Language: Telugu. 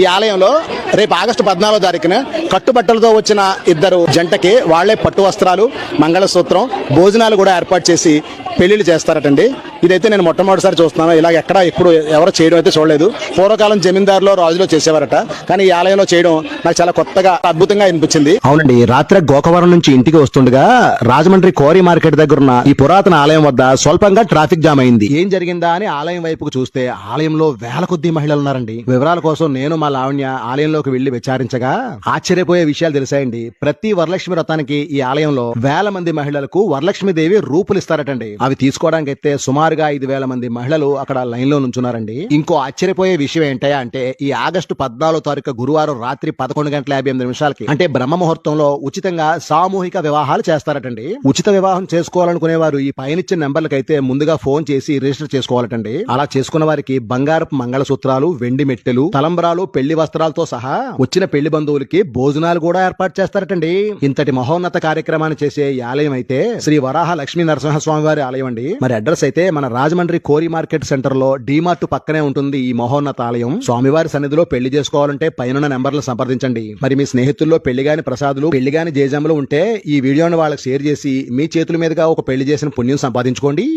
ఈ ఆలయంలో రేపు ఆగస్టు 14వ తారీఖున కట్టుబట్టలతో వచ్చిన ఇద్దరు జంటకి వాళ్లే పట్టు వస్త్రాలు, మంగళసూత్రం, భోజనాలు కూడా ఏర్పాటు చేసి పెళ్లిళ్ళు చేస్తారటండి. ఇదైతే నేను మొట్టమొదటిసారి చూస్తున్నాను. ఇలా ఎక్కడ ఎప్పుడు ఎవరు చేయడం అయితే చూడలేదు. పూర్వకాలం జమీందారులో రాజులో చేసేవారట, కానీ ఈ ఆలయంలో చేయడం నాకు చాలా కొత్తగా అద్భుతంగా అనిపించింది. అవునండి, రాత్రి గోకవరం నుంచి ఇంటికి వస్తుండగా రాజమండ్రి కోరి మార్కెట్ దగ్గర ఉన్న ఈ పురాతన ఆలయం వద్ద స్వల్పంగా ట్రాఫిక్ జామ్ అయింది. ఏం జరిగిందా అని ఆలయం వైపుకు చూస్తే ఆలయంలో వేల కొద్దీ మహిళలు ఉన్నారండి. వివరాల కోసం నేను మా లావణ్య ఆలయంలోకి వెళ్లి విచారించగా ఆశ్చర్యపోయే విషయాలు తెలిసాయండి. ప్రతి వరలక్ష్మి వ్రతానికి ఈ ఆలయంలో వేల మంది మహిళలకు వరలక్ష్మీదేవి రూపులు ఇస్తారటండి. అవి తీసుకోవడానికి అయితే సుమారుగా 5,000 మంది మహిళలు అక్కడ లైన్ లో నుంచున్నారండి. ఇంకో ఆశ్చర్యపోయే విషయం ఏంటయ్యా అంటే ఈ ఆగస్టు 14వ తారీఖు గురువారం రాత్రి 11:58 అంటే బ్రహ్మ ముహూర్తంలో ఉచితంగా సామూహిక వివాహాలు చేస్తారటండి. ఉచిత వివాహం చేసుకోవాలనుకునే వారు ఈ పైనిచ్చిన నెంబర్లకైతే ముందుగా ఫోన్ చేసి రిజిస్టర్ చేసుకోవాలటండి. అలా చేసుకున్న వారికి బంగారపు మంగళసూత్రాలు, వెండి మెట్టెలు, తలంబరాలు, పెళ్లి వస్త్రాలతో సహా వచ్చిన పెళ్లి బంధువులకి భోజనాలు కూడా ఏర్పాటు చేస్తారటండి. ఇంతటి మహోన్నత కార్యక్రమాన్ని చేసే ఈ ఆలయం అయితే శ్రీ వరాహ లక్ష్మీ నరసింహస్వామి వారి ఆలయం అండి. మరి అడ్రస్ అయితే మన రాజమండ్రి కోరి మార్కెట్ సెంటర్ లో డీమార్ట్ పక్కనే ఉంటుంది ఈ మహోన్నత ఆలయం. స్వామివారి సన్నిధిలో పెళ్లి చేసుకోవాలంటే పైన నెంబర్లు సంప్రదించండి. మరి మీ స్నేహితుల్లో పెళ్లిగాని ప్రసాదులు, పెళ్లిగాని జేజాములు ఉంటే ఈ వీడియోని వాళ్ళకి షేర్ చేసి మీ చేతుల మీదుగా ఒక పెళ్లి చేసిన పుణ్యం సంపాదించుకోండి.